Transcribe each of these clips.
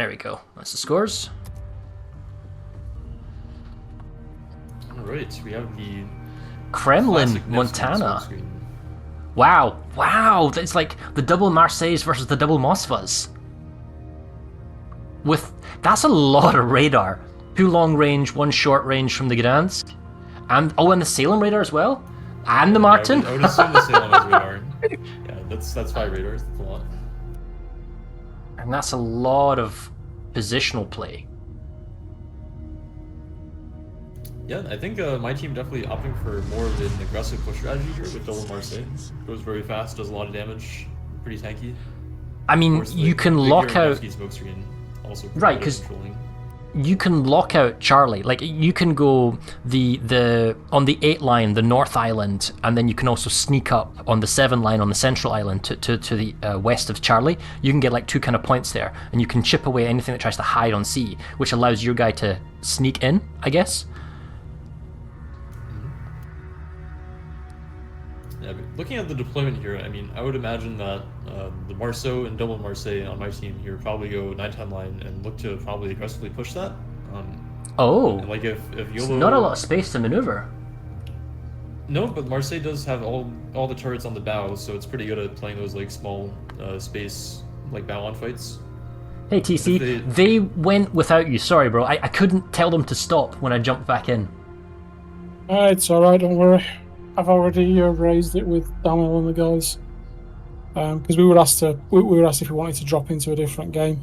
There we go. That's the scores. Alright, we have the Kremlin, Montana. Wow, wow, that's like the double Marseilles versus the double Moskvas. That's a lot of radar. 2 long range, 1 short range from the Gdansk. And the Salem radar as well? And the Martin? I would assume the Salem has radar. Yeah, that's 5 radars, that's a lot. And that's a lot of positional play. Yeah, I think my team definitely opting for more of an aggressive push strategy here with double Marseille. Goes very fast, does a lot of damage, pretty tanky. I mean, you can lock out... Also right, because you can lock out Charlie. Like, you can go on the 8 line, the North Island, and then you can also sneak up on the 7 line on the Central Island to the west of Charlie. You can get like 2 kind of points there, and you can chip away anything that tries to hide on C, which allows your guy to sneak in, I guess. Yeah, but looking at the deployment here, I mean, I would imagine that the Marceau and double Marseille on my team here probably go 9-10 line and look to probably aggressively push that. And like if YOLO... Not a lot of space to maneuver. No, but Marseille does have all the turrets on the bow, so it's pretty good at playing those like small space like bow on fights. Hey TC, they went without you. Sorry, bro. I couldn't tell them to stop when I jumped back in. It's alright, don't worry. I've already raised it with Daniel and the guys. Because we were asked if we wanted to drop into a different game.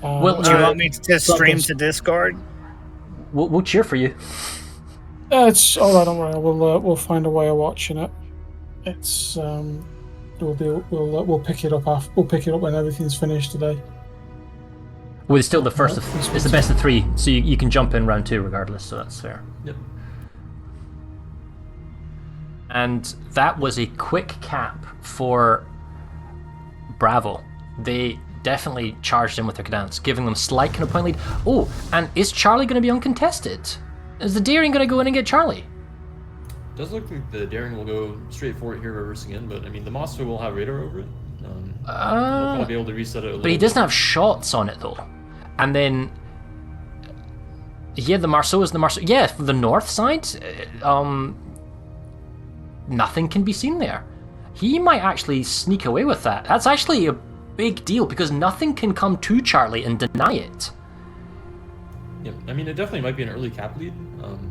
Well, do you want me to stream to Discord? We'll cheer for you. It's all right. Don't worry. We'll find a way of watching it. It's we'll pick it up we'll pick it up when everything's finished today. Well, it's still the first of... It's the best of 3, so you can jump in round 2 regardless, so that's fair. Yep. And that was a quick cap for Bravo. They definitely charged in with their Gdansk, giving them slight kind of point lead. Oh, and is Charlie going to be uncontested? Is the Daring going to go in and get Charlie? Does look like the Daring will go straight for it here, reversing in, but I mean, the Moscow will have radar over it. We'll probably be able to reset it a little But he doesn't have shots on it, though. And then... Yeah, the Marceau is the Marceau. Yeah, from the north side, nothing can be seen there. He might actually sneak away with that. That's actually a big deal, because nothing can come to Charlie and deny it. Yeah, I mean, it definitely might be an early cap lead,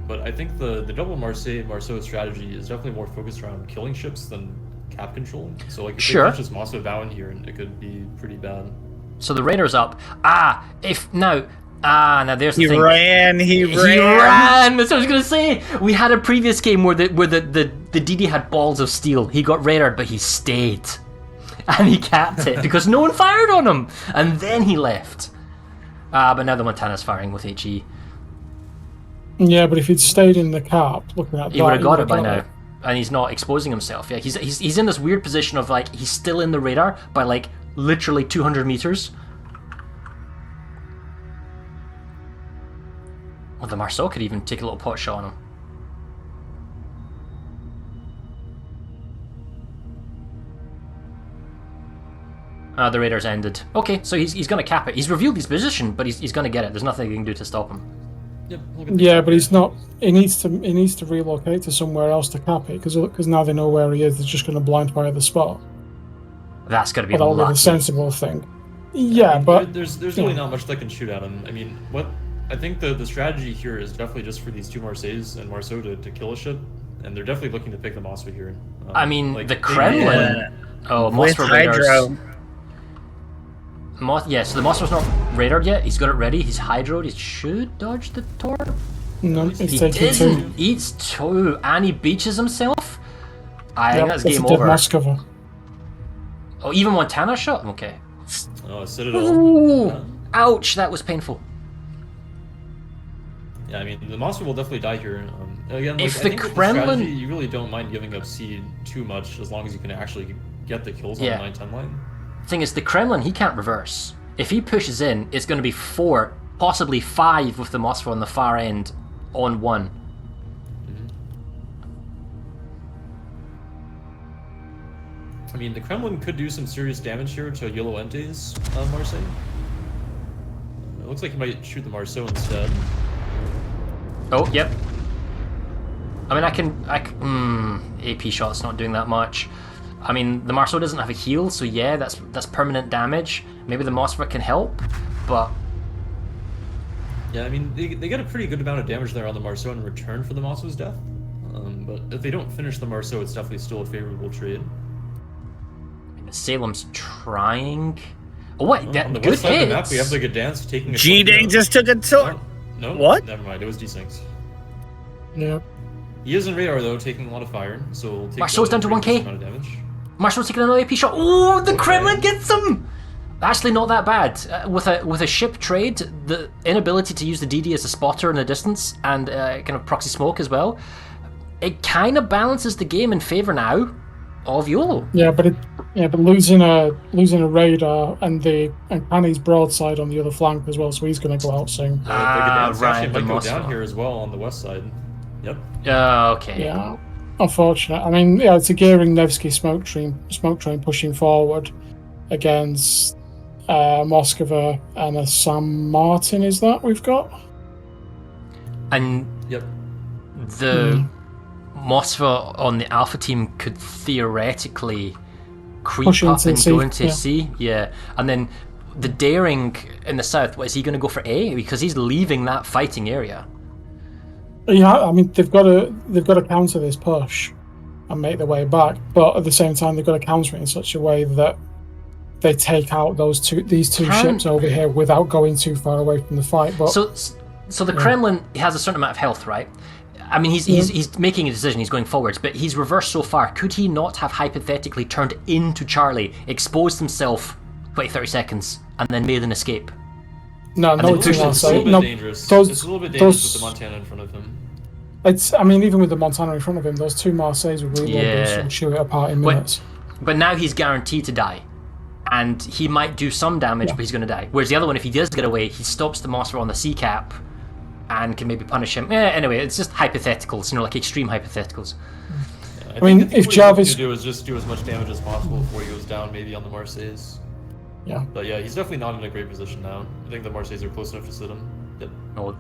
but I think the double Marceau strategy is definitely more focused around killing ships than cap controlling. So like, if they catch this Moscow bow in here, it could be pretty bad. So the radar's up. Now there's the thing. He ran. That's what I was gonna say. We had a previous game where the DD had balls of steel. He got radared, but he stayed, and he capped it because no one fired on him, and then he left. But now the Montana's firing with HE. Yeah, but if he'd stayed in the cap, looking at that, he would have got it by now, and he's not exposing himself. Yeah, he's in this weird position of like he's still in the radar by like literally 200 meters. Well, the Marceau could even take a little pot shot on him. The radar's ended. Okay, so he's going to cap it. He's revealed his position, but he's going to get it. There's nothing he can do to stop him. Yep, yeah, but he's not. He needs to relocate to somewhere else to cap it, because now they know where he is. They're just going to blind fire the spot. That's got to be that'll be the sensible thing. Yeah, but there's really not much that can shoot at him. I mean, I think the strategy here is definitely just for these 2 Marseilles and Marceau to kill a ship, and they're definitely looking to pick the Moscow here. I mean, like, the Kremlin. With Hydro. So the Moscow's not radared yet. He's got it ready. He's hydroed. He should dodge the torp. No, he didn't. Eats 2, and he beaches himself. I think that's game over. Moscow. Oh, even Montana shot? Okay. Oh, Citadel. Ooh, ouch, that was painful. Yeah, I mean, the Moscow will definitely die here. Again, if I the think Kremlin... with the strategy, you really don't mind giving up C too much, as long as you can actually get the kills on the 9-10 line. Thing is, the Kremlin, he can't reverse. If he pushes in, it's going to be 4, possibly 5 with the Moscow on the far end on 1. I mean, the Kremlin could do some serious damage here to Yellow Ente's Marseille. It looks like he might shoot the Marceau instead. Oh, yep. I mean, AP shot's not doing that much. I mean, the Marceau doesn't have a heal, so yeah, that's permanent damage. Maybe the Mossberg can help, but... Yeah, I mean, they get a pretty good amount of damage there on the Marceau in return for the Mossberg's death. But if they don't finish the Marceau, it's definitely still a favorable trade. I mean, Salem's trying... Oh, what? On the west side of the map, we have the Gdansk taking a... G-Day just took a tour. No, what? Never mind, it was D-Sinks. Yeah. He is in radar though, taking a lot of fire, so we'll take Marceau's down to 1k. amount of damage. Marceau's taking another AP shot. Oh, the Kremlin gets him! Actually, not that bad. With a ship trade, the inability to use the DD as a spotter in the distance and kind of proxy smoke as well, it kind of balances the game in favor now of YOLO. Yeah, but losing a radar and Annie's broadside on the other flank as well, so he's going to go out soon. The Gdansk actually might go down here as well on the west side. Yep. Okay. Yeah, unfortunate. I mean, yeah, it's a Gearing Nevsky smoke train pushing forward against Moskva and a San Martin. Is that we've got? And yep, the Moskva on the Alpha team could theoretically creep push up and go into yeah. C. Yeah, and then the Daring in the south. What is he going to go for A? Because he's leaving that fighting area. Yeah, I mean they've got to counter this push and make their way back, but at the same time they've got to counter it in such a way that they take out these two ships over here without going too far away from the fight. But so the Kremlin has a certain amount of health, right? I mean he's making a decision. He's going forwards, but he's reversed so far. Could he not have hypothetically turned into Charlie, exposed himself 20-30 seconds, and then made an escape? No, it's a little bit dangerous. It's a little bit dangerous with the Montana in front of him. I mean, even with the Montana in front of him, those two Marseilles would really chew it apart in minutes. But now he's guaranteed to die. And he might do some damage, but he's going to die. Whereas the other one, if he does get away, he stops the monster on the C cap and can maybe punish him. Anyway, it's just hypotheticals, like extreme hypotheticals. Yeah, I mean, if Jarvis to do is just do as much damage as possible before he goes down, maybe on the Marseilles. Yeah. But yeah, he's definitely not in a great position now. I think the Marseilles are close enough to sit him. Yep. Oh,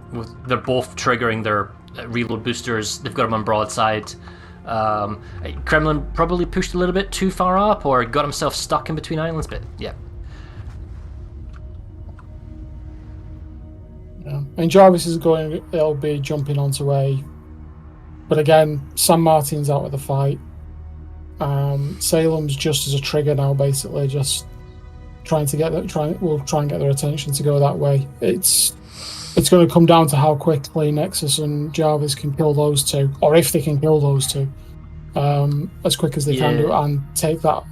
they're both triggering their reload boosters. They've got him on broadside. Kremlin probably pushed a little bit too far up or got himself stuck in between islands, but yeah. And Jarvis he'll be jumping onto A. But again, San Martin's out of the fight. Salem's just as a trigger now, basically, just trying to we'll try and get their attention to go that way. It's going to come down to how quickly Nexus and Jarvis can kill those two, or if they can kill those two, as quick as they can do, and take that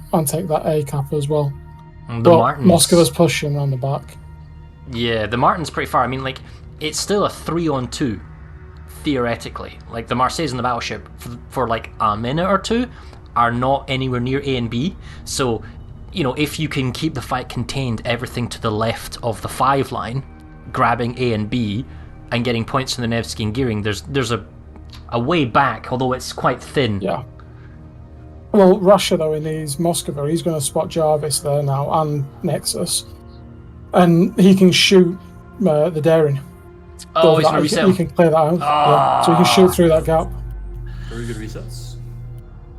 A cap as well. But Moskva's pushing around the back. Yeah, the Martin's pretty far. I mean, like, it's still a 3-on-2, theoretically. Like, the Marseilles and the battleship, for like a minute or two, are not anywhere near A and B. So, if you can keep the fight contained, everything to the left of the 5 line, grabbing A and B, and getting points from the Nevsky and Gearing, there's a way back, although it's quite thin. Yeah. Well, Russia, though, in his Moskva, he's going to spot Jarvis there now, and Nexus. And he can shoot the Daring. Oh, he's going to reset. He can clear that out. Yeah. So he can shoot through that gap. Very good resets.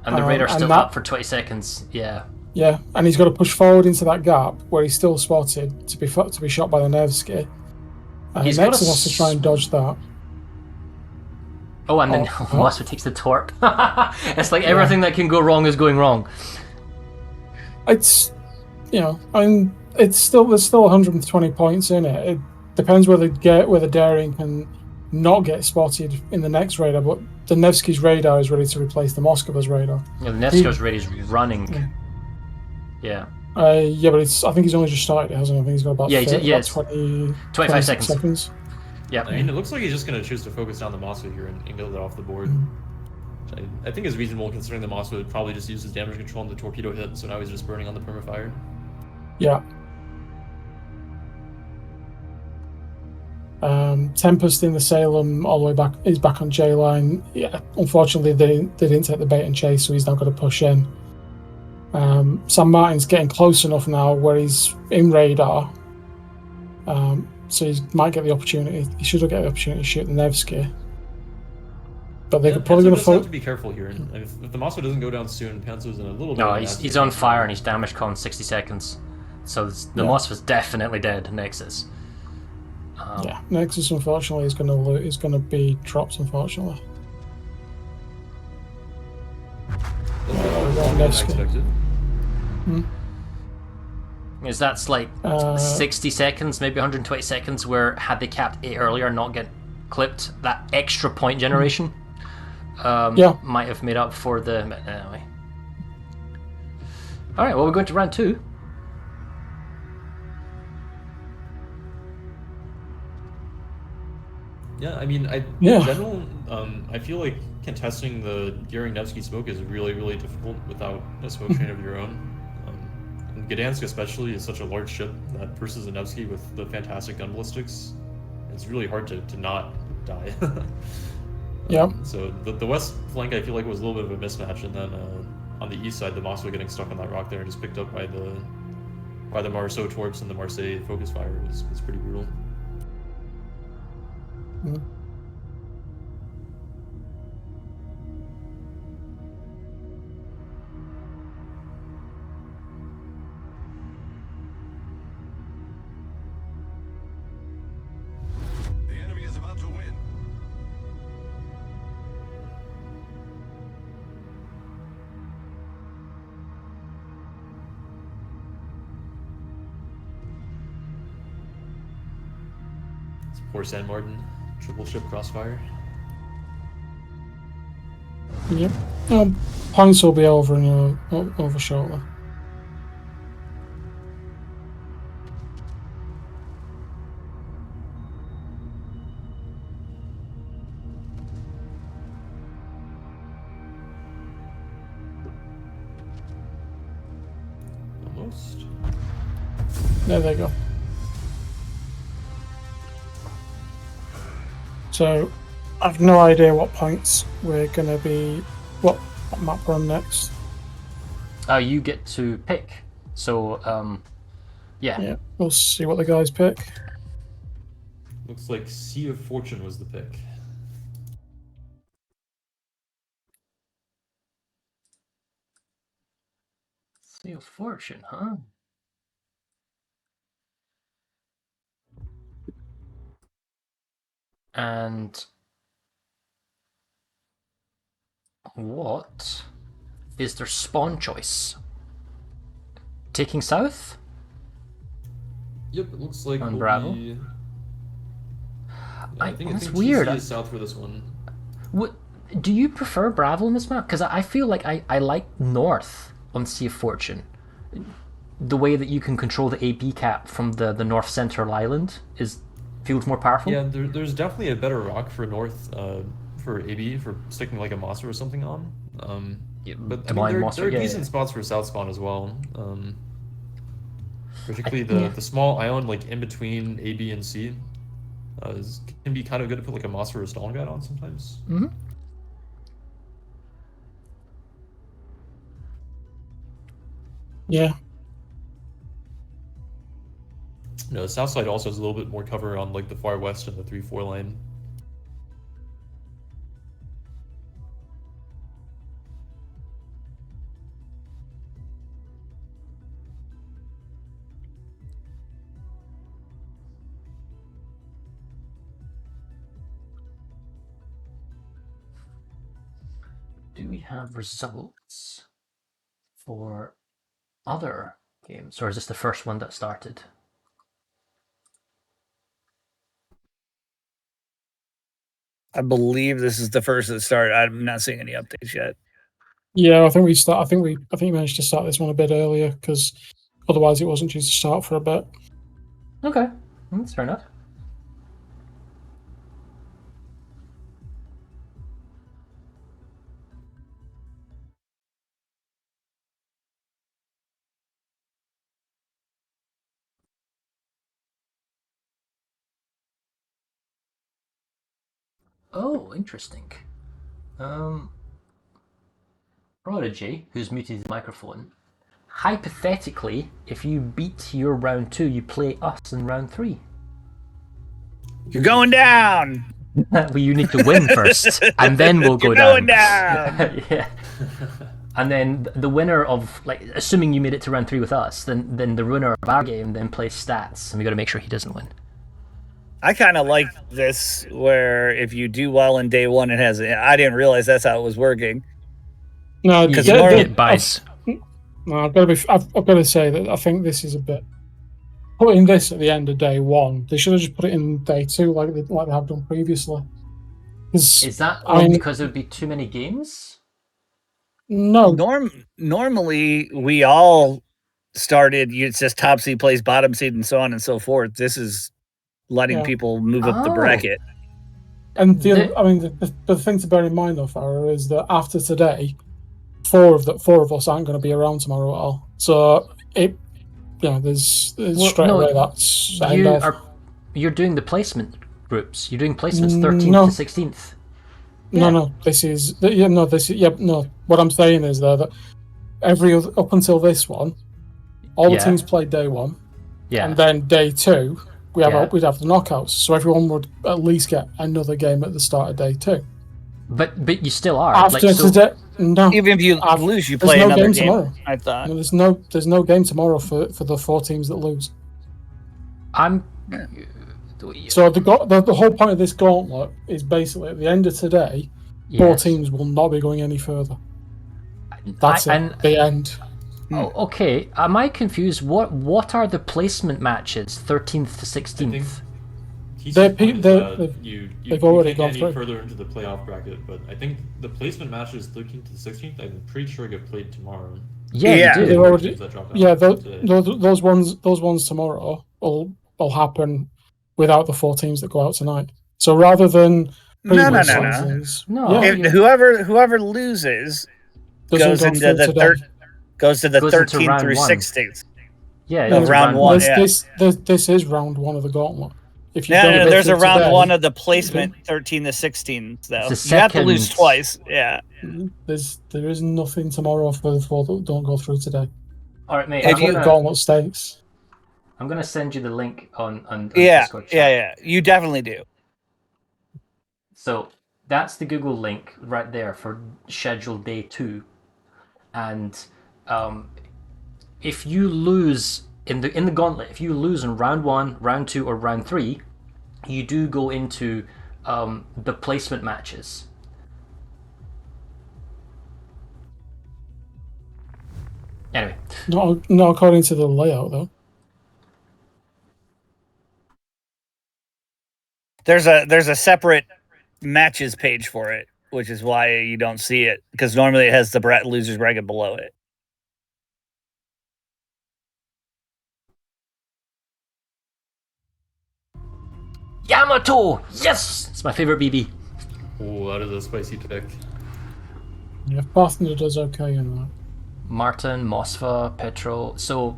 And the radar's still up for 20 seconds. Yeah. Yeah, and he's got to push forward into that gap where he's still spotted to be shot by the Nevsky. And Nexus has to try and dodge that. Oh, and then Moskva takes the torp. It's like everything that can go wrong is going wrong. It's, there's still 120 points in it. It depends whether Daring can not get spotted in the next radar, but the Nevsky's radar is ready to replace the Moskva's radar. Yeah, the Nevsky's radar is running. Yeah. But I think he's only just started it, hasn't he? I think he's got about 25 seconds. Yeah. I mean, it looks like he's just going to choose to focus down the Moskva here and get it off the board. I think is reasonable considering the Moskva would probably just use his damage control on the torpedo hit, so now he's just burning on the permafire. Yeah. Tempest in the Salem all the way back is back on J line. Yeah, unfortunately they didn't take the bait and chase, so he's now got to push in. San Martin's getting close enough now where he's in radar. so he might get the opportunity. He should get the opportunity to shoot the Nevsky. But they're probably going to have to be careful here. And if the Mosso doesn't go down soon, Panzo's in a little bit. No, he's on fire and he's damage con 60 seconds. So the Moss was definitely dead. Nexus. Yeah, Nexus unfortunately is going to be dropped. Unfortunately. Unexpected. Is that's like 60 seconds, maybe 120 seconds, where had they capped 8 earlier and not get clipped, that extra point generation might have made up for the... Anyway. Alright, well, we're going to round 2. Yeah, I mean, in general, I feel like contesting the Gearing Nevsky smoke is really, really difficult without a smoke train of your own. And Gdansk especially is such a large ship that versus a Nevsky with the fantastic gun ballistics, it's really hard to not die. So the west flank I feel like was a little bit of a mismatch, and then on the east side the Mosso getting stuck on that rock there and just picked up by the Marceau torps and the Marseille focus fire was pretty brutal. Poor San Martin, triple ship crossfire. Yep. Points will be over over shortly. Almost. There they go. So, I have no idea what points we're going to be... What map we're on next. You get to pick. So, Yeah, we'll see what the guys pick. Looks like Sea of Fortune was the pick. Sea of Fortune, huh? And what is their spawn choice? Taking south? Yep, it looks like on Bravo. I think that's weird. TC is south for this one. What do you prefer Bravo on this map? Because I feel like I like north on Sea of Fortune. The way that you can control the AP cap from the north central island feels more powerful. Yeah, there's definitely a better rock for north for AB for sticking like a Mossa or something on. But I mean, there are decent spots for south spawn as well. Particularly the small ion like in between A, B, and C can be kind of good to put like a Mossa or a Stalin guide on sometimes. Yeah. No, the south side also has a little bit more cover on like the far west and the 3-4 line. Do we have results for other games, or is this the first one that started? I believe this is the first that started. I'm not seeing any updates yet. Yeah, I think we managed to start this one a bit earlier because otherwise it wasn't due to start for a bit. Okay, that's fair enough. Oh, interesting. Prodigy, who's muted his microphone. Hypothetically, if you beat your round 2, you play us in round 3. You're going down. Well, you need to win first, and then we'll go You're down. going down. Yeah. And then the winner of, like, assuming you made it to round 3 with us, then the winner of our game then plays stats, and we got to make sure he doesn't win. I kind of like this, where if you do well in day 1, it has. I didn't realize that's how it was working. No, You get buys. No, I've got to say that I think this is a bit. Putting this at the end of day 1, they should have just put it in day 2 like they have done previously. Is that all because it would be too many games? No. Normally, we all started. It's just top seed plays bottom seed, and so on and so forth. This is letting people move up the bracket. And the thing to bear in mind, though, Farah, is that after today, four of us aren't going to be around tomorrow at all. So there's straight away that's you're doing the placement groups. You're doing placements 13th to 16th. Yeah. No, what I'm saying is that up until this one, all the teams played day 1. Yeah. And then day 2, we'd have the knockouts. So everyone would at least get another game at the start of day 2. But you still are. After today, no. Even if you lose, you play another game tomorrow. I thought. No, there's no game tomorrow for the 4 teams that lose. So the whole point of this gauntlet is basically at the end of today, 4 teams will not be going any further. That's the end. Oh, okay. Am I confused? What are the placement matches? 13th to 16th. They've already gone through. Further into the playoff bracket, but I think the placement matches 13th to 16th. I'm pretty sure get played tomorrow. Yeah, they've already. Yeah, those ones tomorrow will happen without the 4 teams that go out tonight. So rather than no. Whoever loses goes into the 13th through 16th. Yeah, round 1. This is round 1 of the gauntlet. If you there's a round 1 of the placement 13 to 16 though. You have to lose twice. Yeah. There is nothing tomorrow for the 4 that don't go through today. All right, mate. Gauntlet stakes. I'm gonna send you the link on Discord chat. Yeah. You definitely do. So that's the Google link right there for scheduled day 2, and if you lose in the gauntlet, if you lose in round 1, round 2, or round 3, you do go into the placement matches. Anyway, not according to the layout though. There's a separate matches page for it, which is why you don't see it, because normally it has the losers bracket below it. Yamato! Yes! It's my favorite BB. Oh, that is a spicy pick. Yeah, Boston does okay in that. Martin, Mosfa, Petro. So,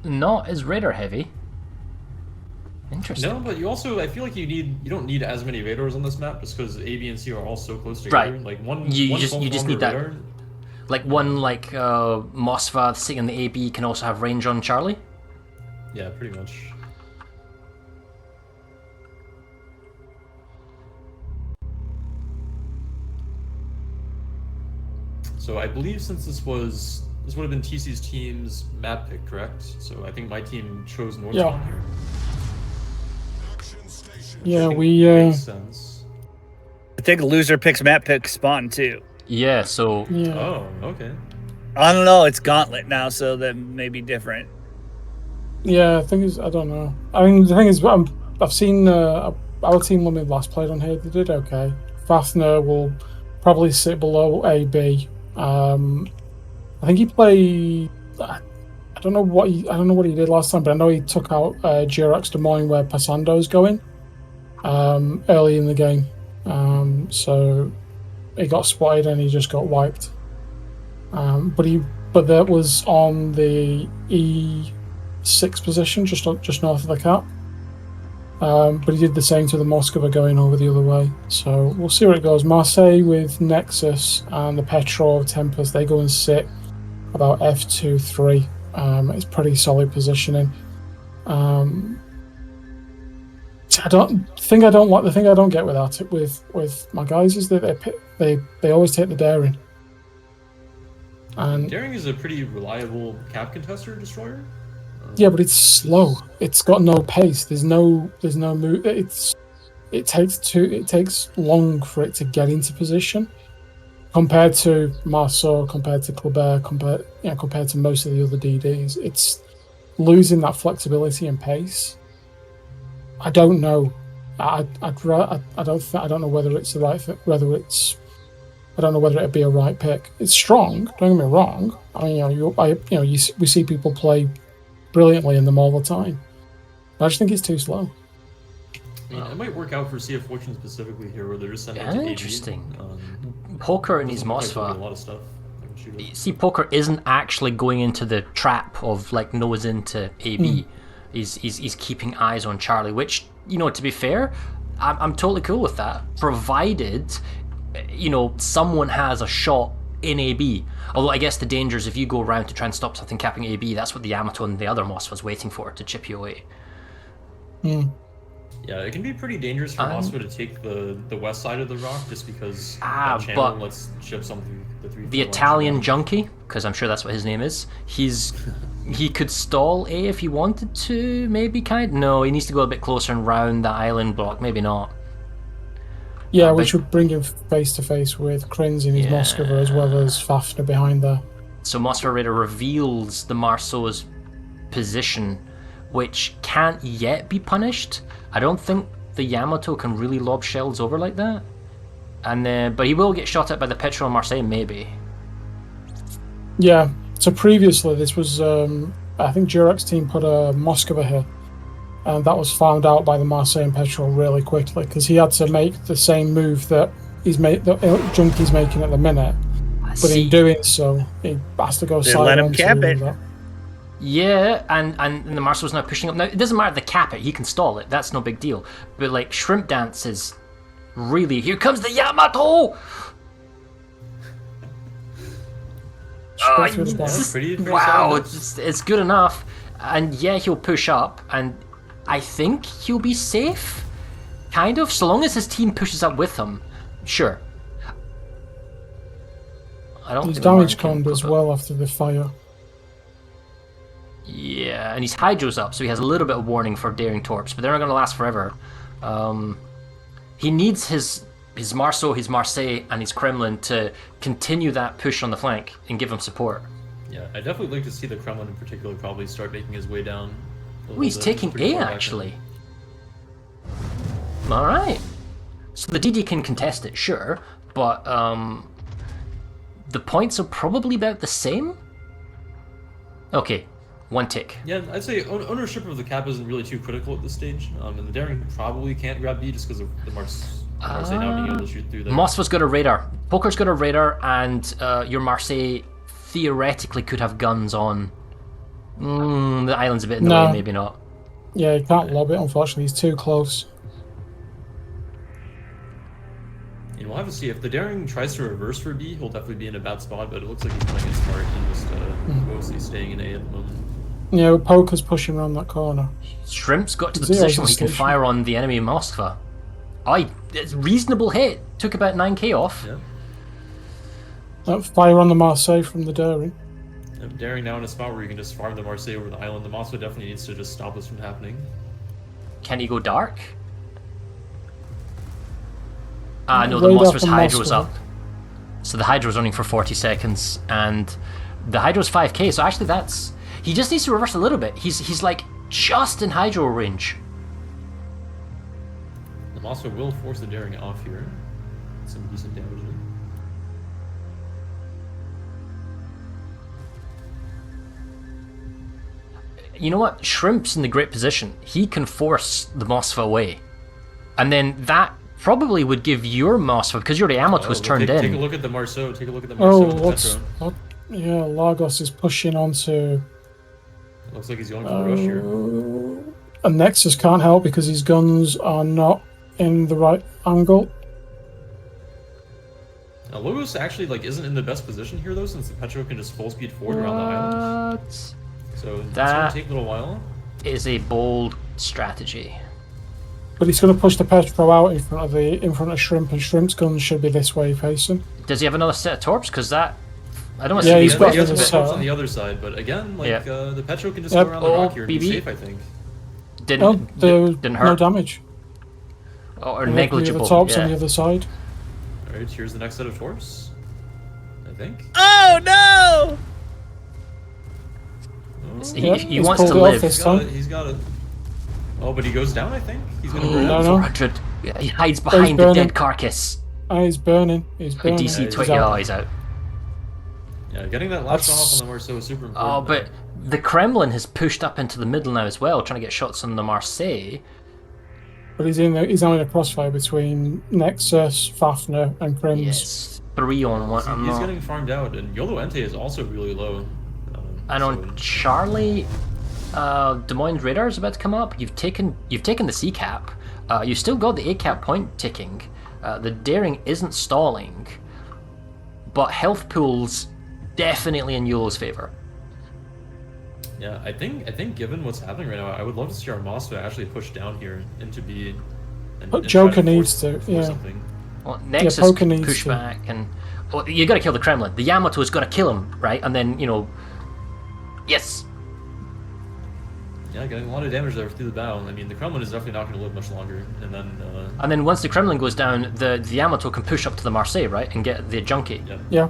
not as Raider heavy. Interesting. No, but I feel like you don't need as many Raiders on this map, just because A, B, and C are all so close together. Right. Like one. You just need that. Radar. Like one Mosfa sitting in the AB can also have range on Charlie. Yeah, pretty much. So I believe since this would have been TC's team's map pick, correct? So I think my team chose North Spawn here. Yeah, makes sense. I think loser picks map pick spawn too. Yeah, so Oh, okay. I don't know, it's Gauntlet now, so that may be different. Yeah, I don't know. I mean, the thing is, I've seen our team when we last played on here, they did okay. Fafner will probably sit below AB. I think he played. I don't know what he did last time, but I know he took out Girox Des Moines where Passando's going early in the game. So he got spotted and he just got wiped. But that was on the E6 position, just north of the cap. But he did the same to the Moskva going over the other way. So we'll see where it goes. Marseille with Nexus and the Petro of Tempest, they go and sit about F2-3. It's pretty solid positioning. I don't like the thing I don't get with my guys is that they always take the daring. And daring is a pretty reliable cap contester destroyer. Yeah, but it's slow. It's got no pace. There's no move. It takes long for it to get into position, compared to Marceau, compared to Kleber, compared to most of the other DDs. It's losing that flexibility and pace. I don't know. I don't know whether it's the right fit, I don't know whether it'd be a right pick. It's strong. Don't get me wrong. I mean, we see people play brilliantly in them all the time. I just think it's too slow. I mean, it might work out for Sea of Fortune specifically here, where they're just sending Yeah, it to interesting. AD. Poker and his A Mosfa. lot of stuff. See, Poker isn't actually going into the trap of like nose into AB. He's keeping eyes on Charlie, which, to be fair, I'm totally cool with that, provided someone has a shot in AB. Although I guess the danger is if you go around to try and stop something capping AB, that's what the Yamato and the other Moss was waiting for, to chip you away. Yeah, it can be pretty dangerous for Moscow to take the west side of the rock, just because that channel lets ship something. The Italian junkie, because I'm sure that's what his name is, he could stall A if he wanted to, maybe, No, he needs to go a bit closer and round the island block, maybe not. Yeah, which would bring him face to face with Krins in his Moskva, as well as Fafner behind there. So Moskva Raider reveals the Marceau's position, which can't yet be punished. I don't think the Yamato can really lob shells over like that. But he will get shot at by the Petrol Marseille, maybe. Yeah, so previously this was, I think Jurek's team put a Moskva here. And that was found out by the Marseille and Petrol really quickly, because he had to make the same move that Junkie's making at the minute. But in doing so, he has to go They side let him on cap to it. that. Yeah, and the Marceau's now pushing up. Now, it doesn't matter the cap it, he can stall it, that's no big deal. But like, Shrimp Dance is really, here comes the Yamato! Pretty wow, it's good enough. And yeah, he'll push up, and I think he'll be safe, kind of, so long as his team pushes up with him. Sure. I don't. His damage conned as well after the fire. Yeah, and his Hydro's up, so he has a little bit of warning for Daring Torps, but they're not going to last forever. He needs his Marceau, his Marseille, and his Kremlin to continue that push on the flank and give him support. Yeah, I'd definitely like to see the Kremlin in particular probably start making his way down. Oh, he's taking A, actually. Alright. So the DD can contest it, sure, but the points are probably about the same? Okay, one tick. Yeah, I'd say ownership of the cap isn't really too critical at this stage, and the Daring probably can't grab B just because of the Marseille now being able to shoot through there. Moskva's got a radar. Poker's got a radar, and your Marseille theoretically could have guns on. The island's a bit in the way, maybe not. Yeah, he can't lob it, unfortunately, he's too close. We'll have to see. If the Daring tries to reverse for B, he'll definitely be in a bad spot, but it looks like he's playing it smart and just mostly staying in A at the moment. Yeah, Poker's pushing around that corner. Shrimp's got to the position where he can fire on the enemy Moskva. It's a reasonable hit. Took about 9k off. Yeah. Fire on the Marseille from the Daring. Daring now in a spot where you can just farm the Marseille over the island. The Moskva definitely needs to just stop this from happening. Can he go dark? No, the Moskva's Hydro's up. So the Hydro's running for 40 seconds, and the Hydro's 5k, so actually that's... He just needs to reverse a little bit. He's like, just in Hydro range. The Moskva will force the Daring off here. Some decent damage in. You know what? Shrimp's in the great position. He can force the Moskva away. And then that probably would give your Moskva, because your Yamato was turned in. Take a look at the Marceau. Take a look at the Marceau. Yeah, Lagos is pushing onto... It looks like he's going for the rush here. And Nexus can't help because his guns are not in the right angle. Now, Logos actually isn't in the best position here though, since the Petro can just full speed forward around the island. So that's going to take a little while. Is a bold strategy. But he's going to push the Petro out in front of Shrimp, and Shrimp's guns should be this way facing. Does he have another set of torps? Because that... I don't Yeah, see he's these got He has the the other torps side. on the other side, but again, like the Petro can just Yep. go around the rock here and be BB. safe, I think. Didn't hurt. No damage. Or The negligible. torps Yeah. on the other side. Alright, here's the next set of torps. I think. Oh no! He he's wants to pulled it off live. this time. He's got it. Oh, but he goes down, I think? He's gonna burn No, out. no. 400. Yeah, he hides behind the burning. dead carcass. Oh, he's burning. He's burning. DC he's 20. out. Oh, he's out. Yeah, getting that last shot That's- off on the Marceau is super important. Oh, but the Kremlin has pushed up into the middle now as well, trying to get shots on the Marseille. But he's now in a crossfire between Nexus, Fafnir, and Krims. Yes, 3 on 1. I'm He's not... getting farmed out, and Yolo Ente is also really low. And so- on Charlie, Des Moines radar is about to come up. You've taken the C cap. You've still got the A cap point ticking. The daring isn't stalling, but health pools definitely in Yolo's favor. Yeah, I think given what's happening right now, I would love to see our Mosfa actually push down here into B. But and Joker try to needs force to, yeah. something. Well, Nexus Poker can needs push to. back, and well, you got to kill the Kremlin. The Yamato's got to kill him, right? And then yes. Yeah, getting a lot of damage there through the bow. I mean, the Kremlin is definitely not going to live much longer. And then Once the Kremlin goes down, the Yamato can push up to the Marseille, right, and get the junkie. Yeah.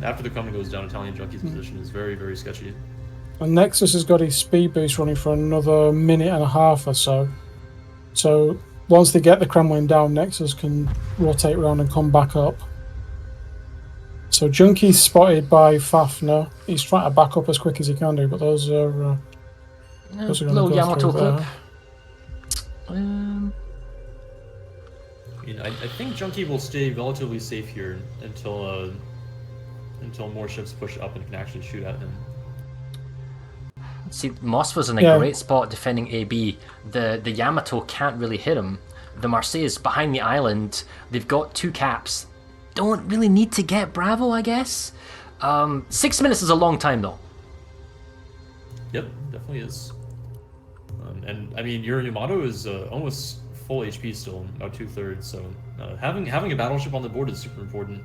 After the Kremlin goes down, Italian Junkie's position is very, very sketchy. And Nexus has got his speed boost running for another minute and a half or so. So once they get the Kremlin down, Nexus can rotate around and come back up. So Junkie's spotted by Fafnir. He's trying to back up as quick as he can do, but those are going to Little go Yamato through clip. there. I mean, I think Junkie will stay relatively safe here until more ships push up and can actually shoot at him. See, Moskva's in a Yeah. great spot defending AB. The Yamato can't really hit him. The Marseille is behind the island. They've got 2 caps. Don't really need to get Bravo, I guess. 6 minutes is a long time, though. Yep, definitely is. And I mean, your Yamato is almost full HP still, about 2/3. So having a battleship on the board is super important,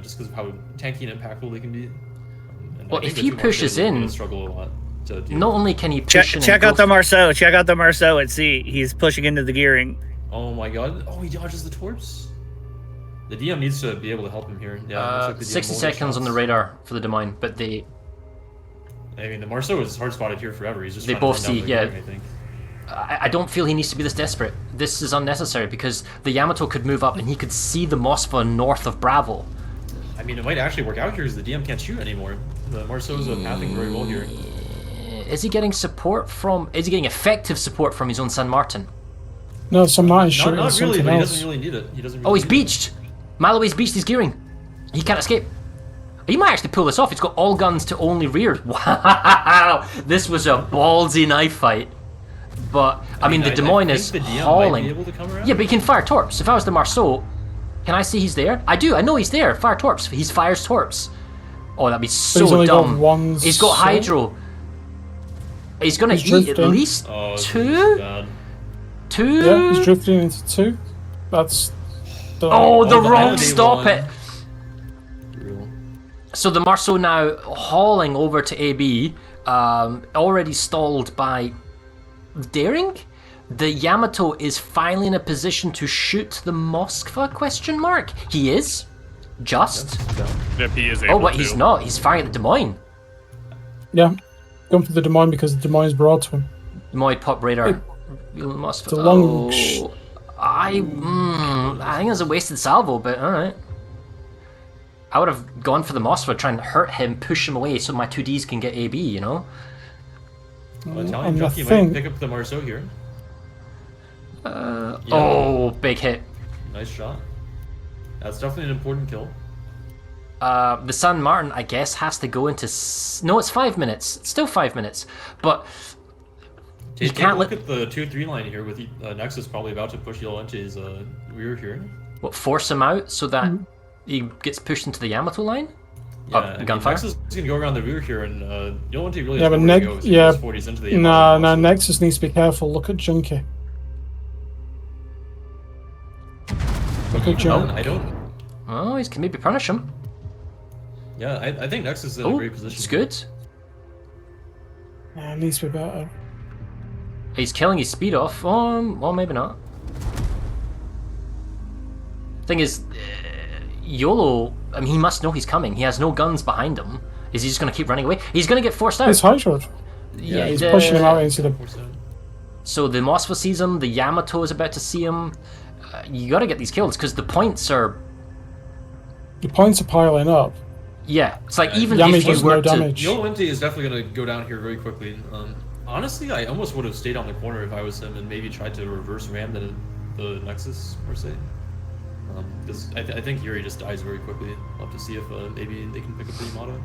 just because of how tanky and impactful they can be. And I Well, think if the he two pushes Marseilles are gonna in- struggle a lot. To deal Not with. only can he push in Check and out the go- Marceau. Check out the Marceau at sea. He's pushing into the gearing. Oh my god! Oh, he dodges the torps. The DM needs to be able to help him here. Yeah, it looks like the DM 60 will seconds on the shots. radar for the Des Moines, but they I mean, the Marceau is hard spotted here forever. He's just They trying to both run down see, the yeah. gearing, I think. I don't feel he needs to be this desperate. This is unnecessary because the Yamato could move up and he could see the Moskva north of Bravo. I mean, it might actually work out here because the DM can't shoot anymore. The Marceau's pathing very well here. Is he getting effective support from his own San Martin? No, San Martin's Not shooting at really, something but he else. doesn't really need it. He doesn't. Oh, Really he's need it. beached! Malaway's beached his gearing. He can't escape. He might actually pull this off. He's got all guns to only rear. Wow! This was a ballsy knife fight. But, I mean, the Des Moines is think the DM hauling. Might be able to come around. Yeah, but he can fire torps. If I was the Marceau, can I see he's there? I do. I know he's there. Fire torps. He fires torps. Oh, that'd be But he's so only got dumb. one He's got sword. hydro. He's gonna He's eat at drifting. least Oh, this is two. bad. Two. Yeah, he's drifting into 2. That's... Oh, the the wrong holiday stop one. it. Brutal. So the Marceau now hauling over to AB, already stalled by Daring. The Yamato is finally in a position to shoot the Moskva? Question mark. He is. Just. Yep, he is able Oh, but to. he's not. He's firing at the Des Moines. Yeah, going for the Des Moines because the Des Moines broad to him. Des Moines pop radar. Moskva. It's a long I think it's a wasted salvo, but alright. I would have gone for the Moskva, try and hurt him, push him away so my 2Ds can get AB, you know? Well, Italian And I Jockey might think- pick up the Marceau here. Yeah. Oh, big hit. Nice shot. That's definitely an important kill. The San Martin, I guess, has to go into... No, it's 5 minutes. It's still 5 minutes. But Take a can't look let- at the 2-3 line here with Nexus probably about to push Yolente's rear here. force him out so that he gets pushed into the Yamato line? Yeah, Oh, I mean, gunfire? Nexus is going to go around the rear here, and Yolente really Yeah, has but nowhere to go as he yeah, goes 40s into the Nah, Yamato, so- Nexus needs to be careful. Look at Junkie. Good job. I don't. Oh, he can maybe punish him. Yeah, I think Nexus is in a great position. It's good. Yeah, it needs to be better. He's killing his speed off. Well, maybe not. Thing is, YOLO, I mean, he must know he's coming. He has no guns behind him. Is he just going to keep running away? He's going to get forced out. It's Hydra. Yeah, He's pushing him out into the... So the Moskva sees him, the Yamato is about to see him. You got to get these kills, because the points are... The points are piling up. Yeah, it's like even Yami if you does were no to... damage. Yolente is definitely going to go down here very quickly. Honestly, I almost would have stayed on the corner if I was him and maybe tried to reverse ram the Nexus, per se. Because I think Yuri just dies very quickly. I'll have to see if maybe they can pick up the Yamato.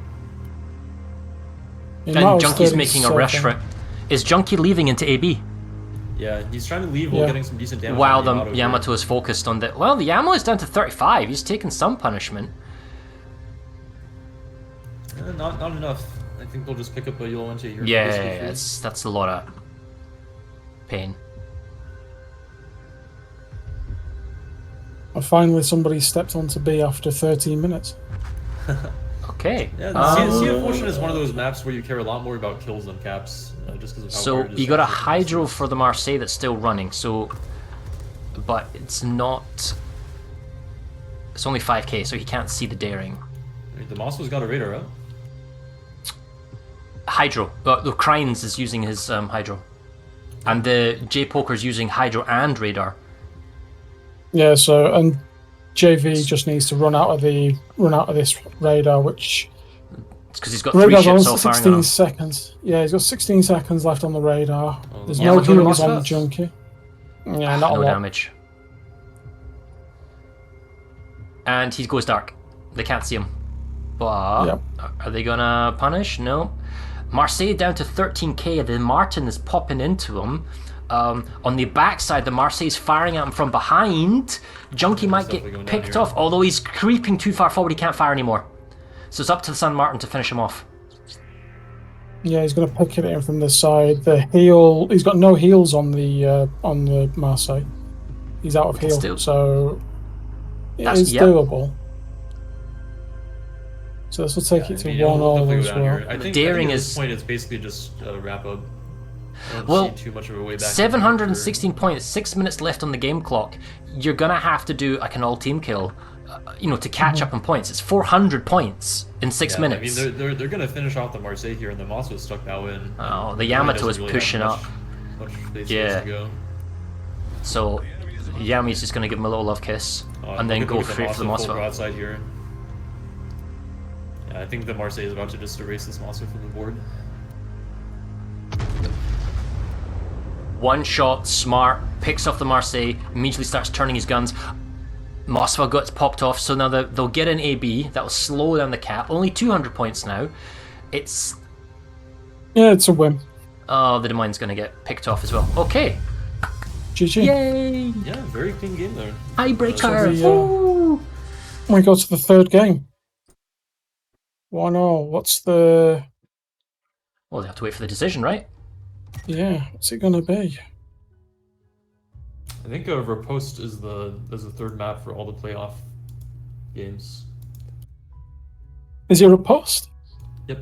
And Junkie's making a rush for it. Is Junkie leaving into AB? Yeah, he's trying to leave while getting some decent damage. While the Yamato is focused on the... Well, the Yamato is down to 35. He's taken some punishment. Not enough. I think they'll just pick up a Yolente here. Yeah, that's a lot of pain. And finally somebody stepped onto B after 13 minutes. Okay. Yeah, Sea of Fortune is one of those maps where you care a lot more about kills than caps, just because of how So hard it is you to got a actually Hydro for the Marseille that's still running, so... But it's not... It's only 5k, so he can't see the daring. The Moskva's got a radar, right? Hydro. The Crines is using his Hydro. And the J-Poker's using Hydro and radar. Yeah, so and JV just needs to run out of this radar, which It's because he's got 3 ships all firing 16 on him. seconds. Yeah, he's got 16 seconds left on the radar. There's Yeah, no we're doing heals on the Moskva. Junkie. Yeah, not a No lot. damage. And he goes dark. They can't see him. But Yep. are they gonna punish? No. Marseille down to 13k. The Martin is popping into him. On the backside, the Marseille's firing at him from behind. Junkie might definitely get going down picked here. off, although he's creeping too far forward. He can't fire anymore. So it's up to the San Martin to finish him off. Yeah, he's going to pick it in from the side. The heal, he's got no heals on the Marseille. He's out of heal, Still- so That's- it's yep. doable. So this will take it to he'll 1-all definitely as go down well. here. I think daring at is- this point it's basically just wrap up. I don't Well, see too much of a way back. 716 points, 6 minutes left on the game clock. You're gonna have to do like an all-team kill, to catch up on points. It's 400 points in 6 minutes. I mean, they're gonna finish off the Marseille here, and the Moskva's stuck now in. Oh, the Really Yamato doesn't is really have pushing much- up. Much space Yeah. to go. So Yami's just gonna give him a little love kiss and then Look at go the straight for the Moskva full Moskva. broadside here. Yeah, I think the Marseille is about to just erase this Moskva from the board. One shot, smart, picks off the Marseille, immediately starts turning his guns. Moskva gets popped off, so now they'll get an AB. That'll slow down the cap. Only 200 points now. It's... Yeah, it's a win. Oh, the Des Moines gonna get picked off as well. Okay. GG. Yay! Yeah, very clean game there. Tiebreaker! So we go to the third game. 1-all. What's the... Well, they have to wait for the decision, right? Yeah, what's it going to be? I think Riposte is the third map for all the playoff games. Is it a post? Yep.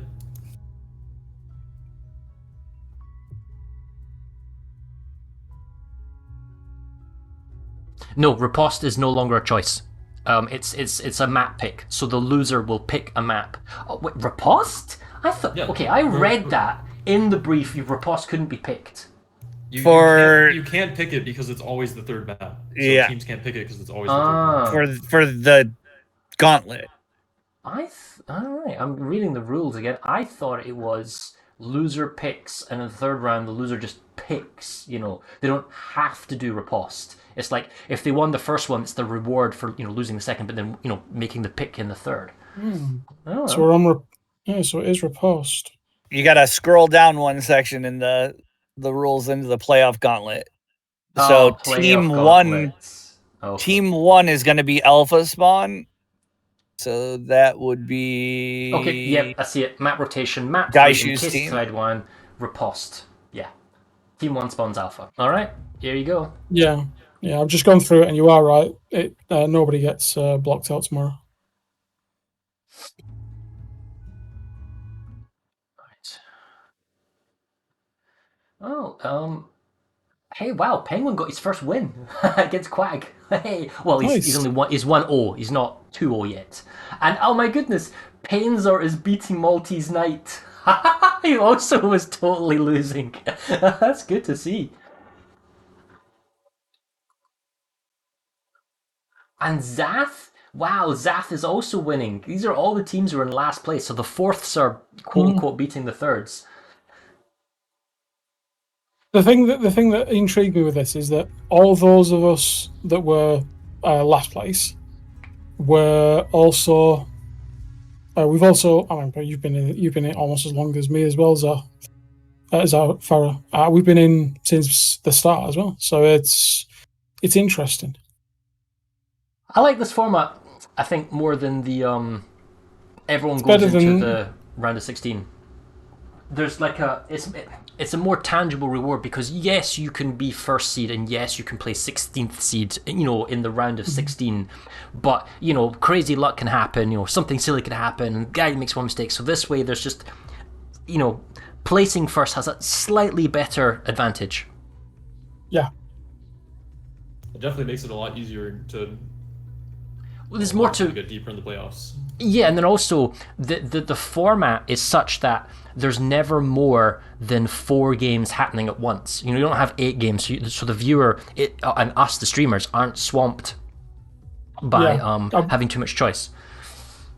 No, riposte is no longer a choice. It's a map pick, so the loser will pick a map. Oh, wait, riposte? I thought... Yeah. Okay, I read that in the brief. Riposte couldn't be picked. You For- can't pick it because it's always the third map. So Yeah. teams can't pick it because it's always the third map. For the gauntlet. All right, I'm reading the rules again. I thought it was loser picks, and in the third round, the loser just picks. They don't have to do riposte. It's like if they won the first one, it's the reward for losing the second, but then making the pick in the third. Oh, So we're on... so it is riposte. You gotta scroll down one section in the rules into the playoff gauntlet. So team one Team 1 is going to be Alpha Spawn. So that would be... Okay, yep, I see it. Map rotation, map GYCHU's 3, in case team. side 1, riposte. Yeah. Team 1 spawns Alpha. Alright, here you go. Yeah. Yeah, I've just gone through it, and you are right. Nobody gets blocked out tomorrow. Right. Oh, hey, wow, Penguin got his first win against Quag. Hey, well, he's Nice. only he's 1-0. He's not 2-0 yet. And oh my goodness, Painzer is beating Maltese Knight. He also was totally losing. That's good to see. And Zath, wow, Zath is also winning. These are all the teams who are in last place. So the fourths are quote unquote beating the thirds. The thing that intrigued me with this is that all those of us that were last place were also. We've also. I mean, you've been in it almost as long as me as well, Zar. Farah. We've been in since the start as well, so it's interesting. I like this format. I think more than the everyone It's goes better into than the round of 16. There's like it's a more tangible reward because yes, you can be first seed and yes, you can play 16th seed, in the round of 16, but crazy luck can happen, something silly can happen and the guy makes one mistake. So this way there's just placing first has a slightly better advantage. Yeah. It definitely makes it a lot easier to There's more to get deeper in the playoffs. Yeah, and then also the format is such that there's never more than 4 games happening at once. You don't have 8 games, so the viewer and us, the streamers, aren't swamped by having too much choice.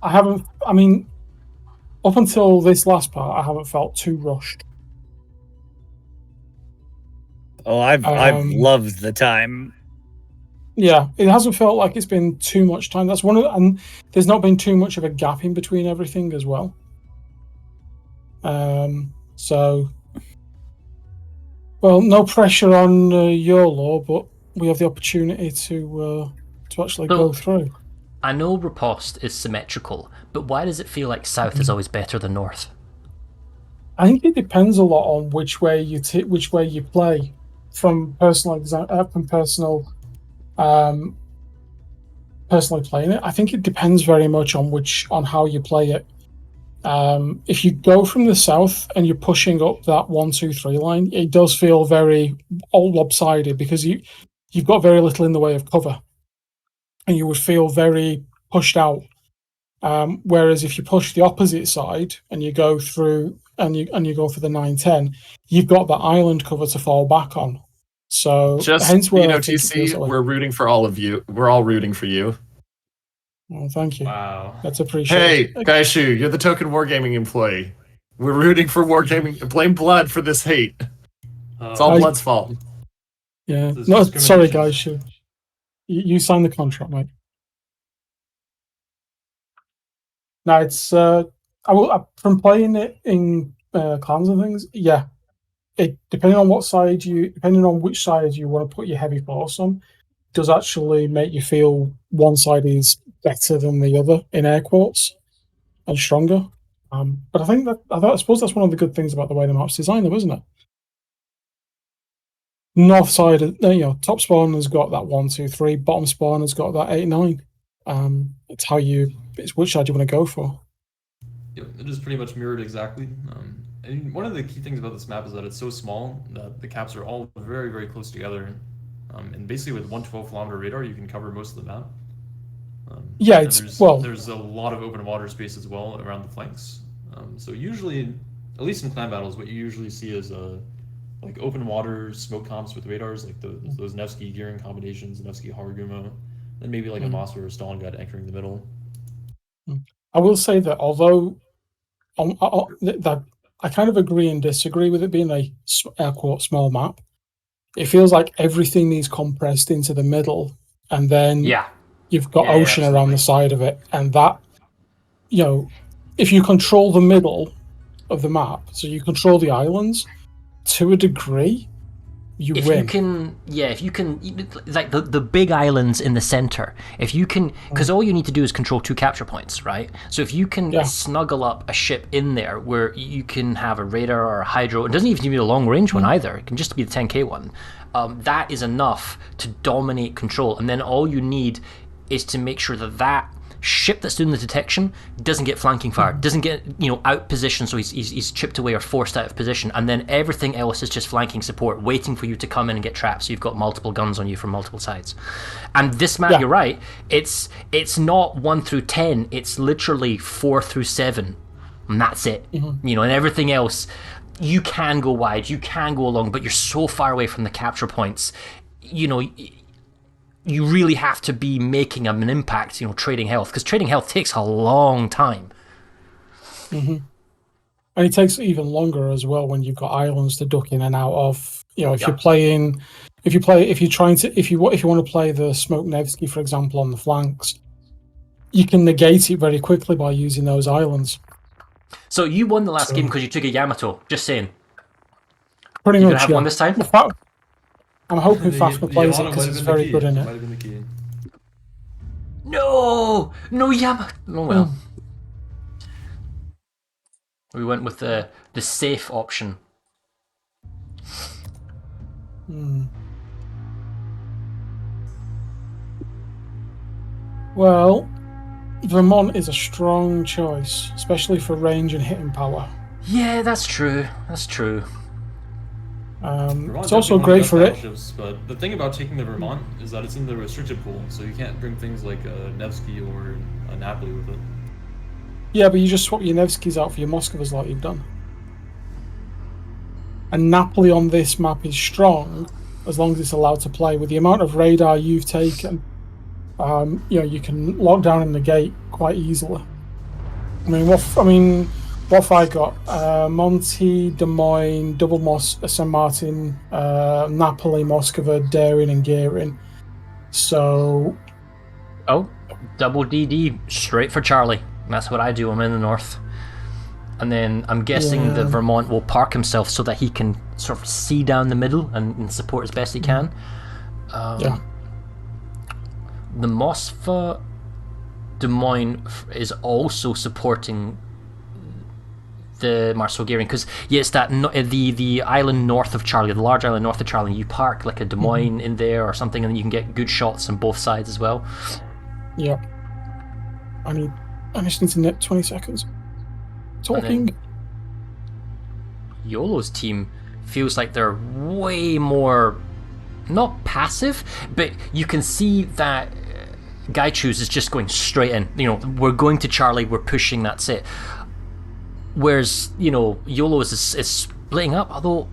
I haven't. I mean, up until this last part, I haven't felt too rushed. Oh, I've loved the time. Yeah, it hasn't felt like it's been too much time. That's and there's not been too much of a gap in between everything as well. So, well, no pressure on YOLO, but we have the opportunity to actually go through. I know Riposte is symmetrical, but why does it feel like South is always better than North? I think it depends a lot on which way you play. Personally playing it, I think it depends very much on how you play it. If you go from the south and you're pushing up that 1-2-3 line, it does feel very lopsided because you've got very little in the way of cover, and you would feel very pushed out. Whereas if you push the opposite side and you go through and you go for the 9-10, you've got that island cover to fall back on. So hence where TC, we're rooting for all of you. We're all rooting for you. Oh, thank you. Wow. That's appreciated. Hey, GYCHU, you're the token wargaming employee. We're rooting for wargaming. Blame Blood for this hate. It's all Blood's fault. Yeah. No, sorry, GYCHU. You signed the contract, mate. No, it's from playing it in clans and things. Yeah, depending on which side you want to put your heavy force on, does actually make you feel one side is better than the other in air quotes and stronger. But I suppose that's one of the good things about the way the map's designed, though, isn't it? North side, top spawn has got that 1-2-3. Bottom spawn has got that 8-9. It's which side you want to go for. Yep, it is pretty much mirrored exactly. And one of the key things about this map is that it's so small that the caps are all very, very close together. And basically with 112-kilometer radar, you can cover most of the map. There's a lot of open water space as well around the flanks. So usually, at least in clan battles, what you usually see is like open water smoke comps with radars, like those Nevsky gearing combinations, Nevsky Haruguma, and maybe like a Moss or a Stalingrad anchoring the middle. I will say that although I kind of agree and disagree with it being a air quote small map, it feels like everything is compressed into the middle, and then you've got ocean around the side of it, and that if you control the middle of the map, so you control the islands to a degree, if win. if you can, like the big islands in the center, if you can, because all you need to do is control 2 capture points, right? So if you can snuggle up a ship in there where you can have a radar or a hydro, it doesn't even need to be a long range one either, it can just be the 10k one, that is enough to dominate control. And then all you need is to make sure that ship that's doing the detection doesn't get flanking fire, doesn't get out position, so he's chipped away or forced out of position, and then everything else is just flanking support, waiting for you to come in and get trapped, so you've got multiple guns on you from multiple sides. And this map, you're right, it's not 1 through 10, it's literally 4 through 7, and that's it. And everything else, you can go wide, you can go long, but you're so far away from the capture points, you really have to be making an impact, trading health, because trading health takes a long time. And it takes even longer as well when you've got islands to duck in and out of. If you want to play the Smoke Nevsky, for example, on the flanks, you can negate it very quickly by using those islands. So you won the last game because you took a Yamato, just saying. Pretty you much, have one this time? I'm hoping Fafner plays it because it's very good in it. No, Yamato. Oh well. We went with the safe option. Well, Vermont is a strong choice, especially for range and hitting power. Yeah, that's true. It's also great for it. But the thing about taking the Vermont is that it's in the restricted pool, so you can't bring things like a Nevsky or a Napoli with it. Yeah, but you just swap your Nevskys out for your Moscovas like you've done. And Napoli on this map is strong as long as it's allowed to play. With the amount of radar you've taken, you can lock down and negate quite easily. What have I got? Monty, Des Moines, double St. Martin, Napoli, Moskova, Daring, and Gearing. So... Oh, double DD, straight for Charlie. That's what I do, I'm in the north. And then I'm guessing the Vermont will park himself so that he can sort of see down the middle and support as best he can. The Moskva Des Moines is also supporting the Marceau Gearing, because it's that the island north of Charlie, the large island north of Charlie. You park like a Des Moines in there or something, and then you can get good shots on both sides as well. Yeah. I just need to nip 20 seconds. Talking. YOLO's team feels like they're way more, not passive, but you can see that GYCHU is just going straight in. We're going to Charlie, we're pushing, that's it. Whereas, YOLO is splitting up, although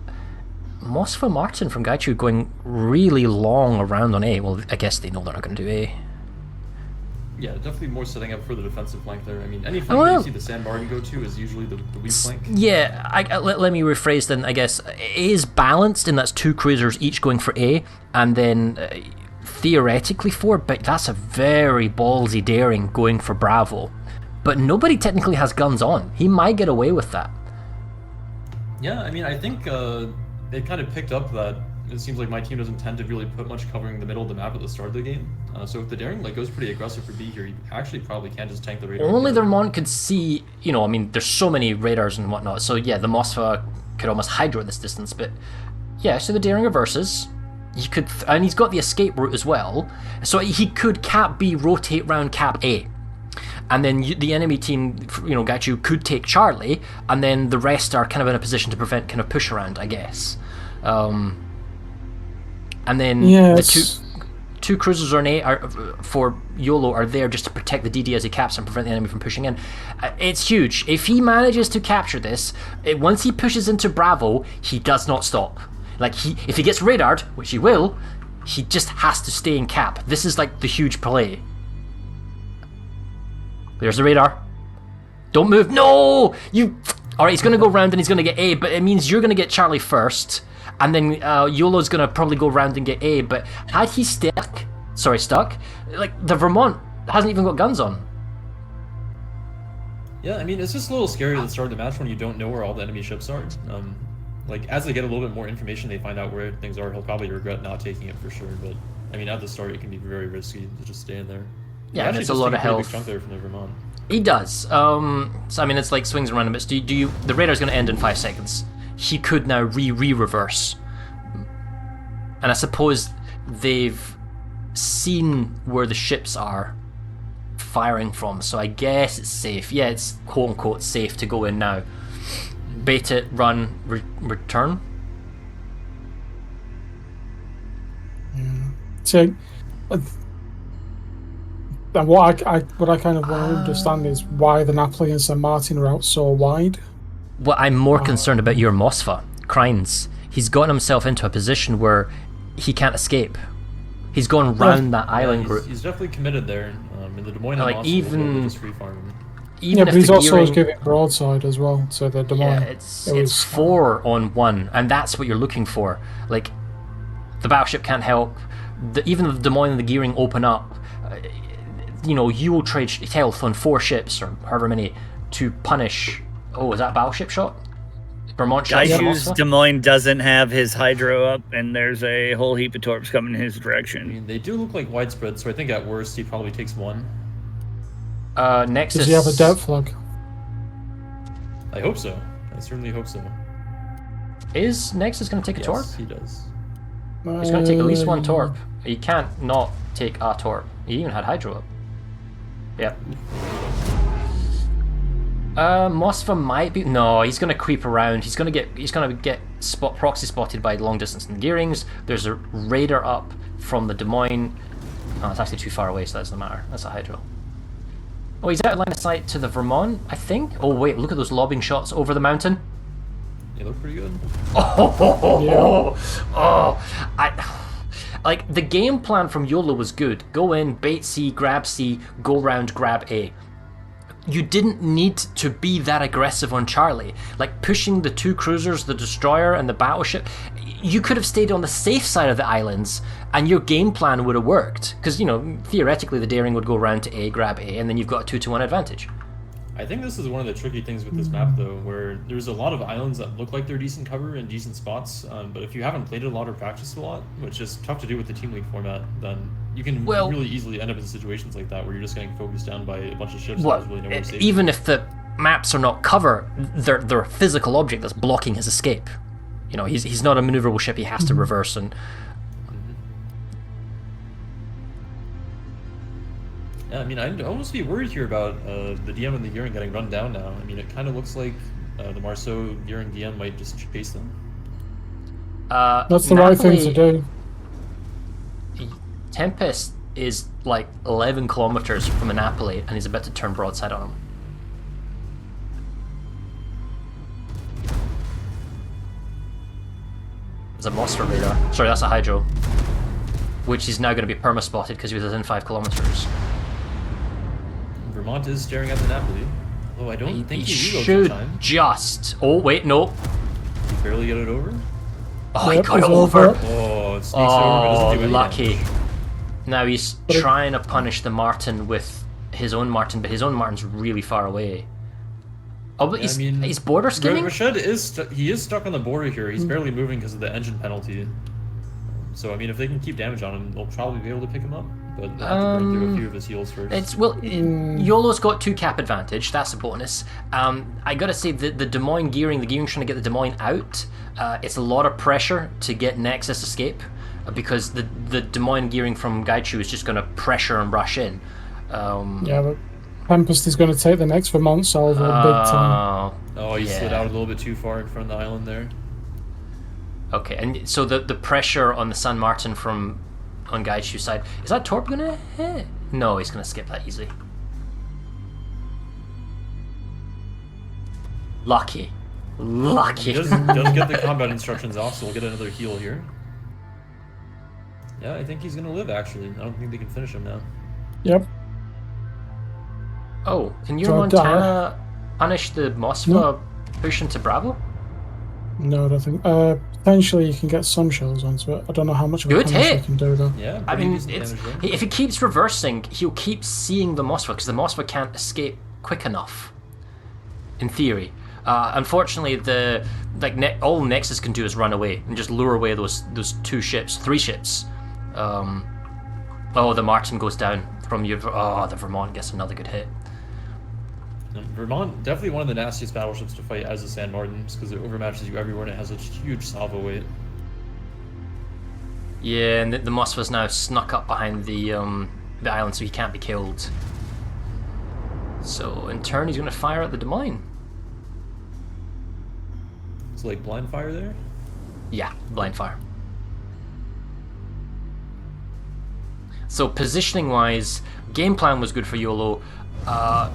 Moskva Martin from GYCHU going really long around on A. Well, I guess they know they're not going to do A. Yeah, definitely more setting up for the defensive flank there. Any flank that you see the San Martin go to is usually the weak flank. Yeah, let me rephrase then, I guess. A is balanced, and that's 2 cruisers each going for A, and then theoretically 4, but that's a very ballsy Daring going for Bravo. But nobody technically has guns on. He might get away with that. Yeah, I think it kind of picked up that it seems like my team doesn't tend to really put much covering the middle of the map at the start of the game. So if the Daring goes pretty aggressive for B here, you actually probably can just tank the radar. Only the Vermont could see, there's so many radars and whatnot. So yeah, the Moskva could almost hydro at this distance. But yeah, so the Daring reverses. He could, and he's got the escape route as well. So he could cap B, rotate round cap A. And then the enemy team, GYCHU, could take Charlie, and then the rest are kind of in a position to prevent kind of push around, I guess. And then the two cruisers on A for YOLO are there just to protect the DD as he caps and prevent the enemy from pushing in. It's huge. If he manages to capture this, once he pushes into Bravo, he does not stop. If he gets radared, which he will, he just has to stay in cap. This is like the huge play. There's the radar. Don't move. No! Alright, he's going to go round and he's going to get A, but it means you're going to get Charlie first. And then YOLO's going to probably go round and get A, but had he stuck, the Vermont hasn't even got guns on. Yeah, it's just a little scary at the start of the match when you don't know where all the enemy ships are. like as they get a little bit more information, they find out where things are. He'll probably regret not taking it for sure. But I mean, at the start, it can be very risky to just stay in there. Yeah, and it's a lot of health. Big chunk there from the Vermont. He does. So I mean, it's like swings and roundabouts. Do you? The radar's going to end in 5 seconds. He could now reverse, and I suppose they've seen where the ships are firing from. So I guess it's safe. Yeah, it's quote unquote safe to go in now. Bait it, run, return. Yeah. So. And what I kind of want to understand is why the Napoli and St. Martin are out so wide. Well, I'm more concerned about your Mosfa, Krines. He's gotten himself into a position where he can't escape. He's gone round that island group. He's definitely committed there. In the Des Moines like even just free farm. Yeah, but he's also giving broadside as well to the Des Moines. Yeah, it's 4 on 1, and that's what you're looking for. Like, the battleship can't help. Even the Des Moines and the gearing open up. You know, you will trade health on 4 ships, or however many, to punish... Oh, is that a battleship shot? Vermont shot? GYCHU's Des Moines doesn't have his hydro up, and there's a whole heap of torps coming in his direction. I mean, they do look like widespread, so I think at worst he probably takes 1. Nexus... Does he have a depth flag? I hope so. I certainly hope so. Is Nexus going to take a torp? Yes, he does. He's going to take at least 1 torp. He can't not take a torp. He even had hydro up. Yep. Mosfa might be... No, he's going to creep around. He's going to get proxy spotted by long distance and gearings. There's a radar up from the Des Moines. Oh, it's actually too far away, so that doesn't matter. That's a hydro. Oh, he's out of line of sight to the Vermont, I think. Oh, wait, look at those lobbing shots over the mountain. They look pretty good. Like, the game plan from YOLO was good. Go in, bait C, grab C, go round, grab A. You didn't need to be that aggressive on Charlie. Like, pushing the 2 cruisers, the destroyer and the battleship, you could have stayed on the safe side of the islands and your game plan would have worked. Because, you know, theoretically the daring would go round to A, grab A, and then you've got a 2-1 advantage. I think this is one of the tricky things with this map, though, where there's a lot of islands that look like they're decent cover and decent spots, but if you haven't played it a lot or practiced a lot, which is tough to do with the Team League format, then you can really easily end up in situations like that where you're just getting focused down by a bunch of ships. That really nowhere safe. Even if the maps are not cover, they're a physical object that's blocking his escape. You know, he's not a maneuverable ship. He has to reverse and. Yeah, I mean, I'd almost be worried here about the DM and the Gearing getting run down now. I mean, it kind of looks like the Marceau Gearing DM might just chase them. That's the right thing to do. Tempest is like 11 kilometers from Napoli, and he's about to turn broadside on him. There's a Mosfa radar. Sorry, that's a hydro. Which is now going to be perma-spotted because he was within 5 kilometers. Vermont is staring at the Napoli. Although I don't think he should just... Oh, wait, no. Did he barely get it over? Oh, he got it over. Oh, it sneaks over, but doesn't do any lucky. damage. Now he's trying to punish the Martin with his own Martin, but his own Martin's really far away. Oh, but he's border skimming? Rashid is stuck on the border here. He's barely moving because of the engine penalty. So, I mean, if they can keep damage on him, they'll probably be able to pick him up. But they'll have to burn through a few of his heals first. YOLO's got 2 cap advantage. That's a bonus. I gotta say, the Des Moines gearing, the gearing's trying to get the Des Moines out. It's a lot of pressure to get Nexus escape because the Des Moines gearing from GYCHU is just going to pressure and rush in. Yeah, but Tempest is going to take the next Vermont salvo big time. Oh, he slid out a little bit too far in front of the island there. Okay, and so the pressure on the San Martin on GYCHU side, is that Torp gonna hit? No, he's gonna skip that easily. Lucky. He does get the combat instructions off, so we'll get another heal here. Yeah, I think he's gonna live actually. I don't think they can finish him now. Yep. Oh, can your Montana punish the Mosfa push into Bravo? No, I don't think. Potentially you can get some shells onto it. I don't know how much of a punish you can do though. Yeah, I mean, if he keeps reversing, he'll keep seeing the Mosfa because the Mosfa can't escape quick enough. In theory, Unfortunately, all Nexus can do is run away and just lure away those 3 ships. Oh, the Martin goes down from you. Oh, the Vermont gets another good hit. Vermont, definitely one of the nastiest battleships to fight as a San Martins, because it overmatches you everywhere and it has a huge salvo weight. Yeah, and the Moskva's now snuck up behind the island, so he can't be killed. So in turn, he's going to fire at the Des Moines. It's like blind fire there? Yeah, blind fire. So positioning-wise, game plan was good for YOLO. A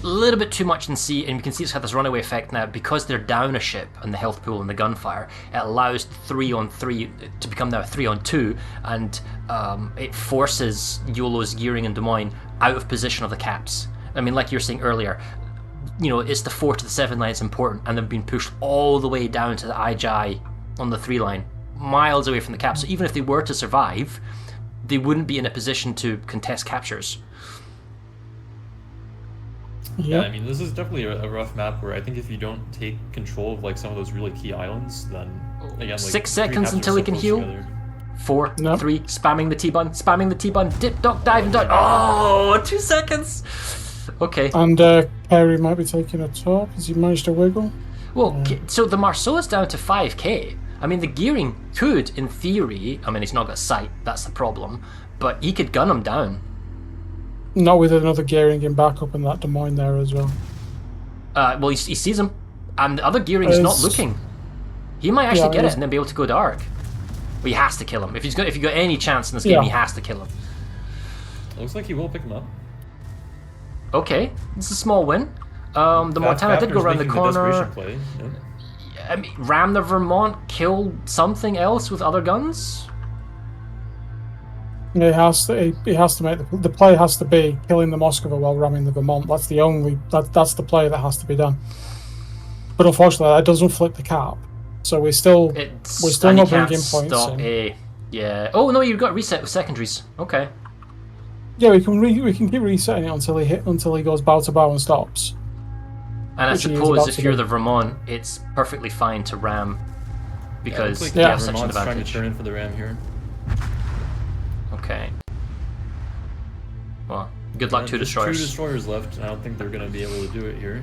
little bit too much in sea, and you can see it's had this runaway effect now because they're down a ship and the health pool and the gunfire. It allows 3-on-3 to become now a 3-on-2, and it forces YOLO's gearing in Des Moines out of position of the caps. I mean, like you were saying earlier, it's the 4 to the 7 line that's important, and they've been pushed all the way down to the IJI on the 3 line, miles away from the caps. So even if they were to survive, they wouldn't be in a position to contest captures. Yeah, I mean, this is definitely a rough map where I think if you don't take control of like some of those really key islands, then again, like 6 seconds until he can heal. Together. 4, 3, spamming the T-bun, dip, duck, dive, and duck. Oh, 2 seconds. Okay. And Perry might be taking a top. Has he managed to wiggle? Well, so the Marceau is down to 5k. I mean, the gearing could, in theory, I mean, he's not got sight, that's the problem, but he could gun him down. Not with another gearing in backup and that Des Moines there as well. Well, he sees him, and the other gearing is not looking. He might actually get it and then be able to go dark. But he has to kill him. If you've got any chance in this game, he has to kill him. Looks like he will pick him up. Okay, it's a small win. The Montana did go around the corner. Play. Yep. I mean, ram the Vermont, kill something else with other guns? He has to make the play has to be killing the Moskva while ramming the Vermont. That's the play that has to be done. But unfortunately, that doesn't flip the cap. So we're still not bringing points in. Yeah. Oh no, you've got reset with secondaries. Okay. Yeah, we can keep resetting it until he goes bow to bow and stops. And I suppose if you're the Vermont, it's perfectly fine to ram because you have such an advantage. Trying to turn in for the ram here. Okay. Well, good luck, 2 destroyers. 2 destroyers left, and I don't think they're going to be able to do it here.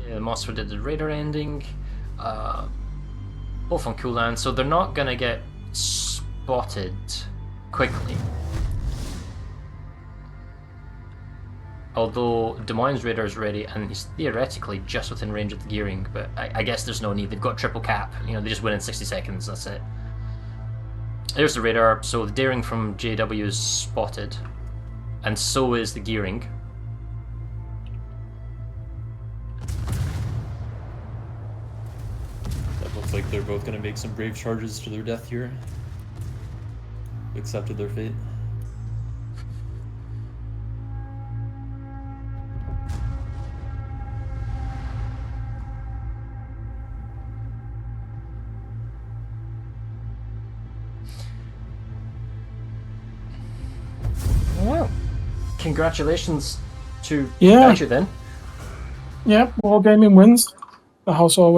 Yeah, Mossford did the radar ending. Both on cooldown, so they're not going to get spotted quickly. Although Des Moines' radar is ready and he's theoretically just within range of the gearing, but I guess there's no need. They've got triple cap. They just win in 60 seconds. That's it. There's the radar. So the daring from JW is spotted, and so is the gearing. That looks like they're both going to make some brave charges to their death here. Accepted their fate. Well, congratulations to GYCHU then. Yeah, Wargaming wins. The house always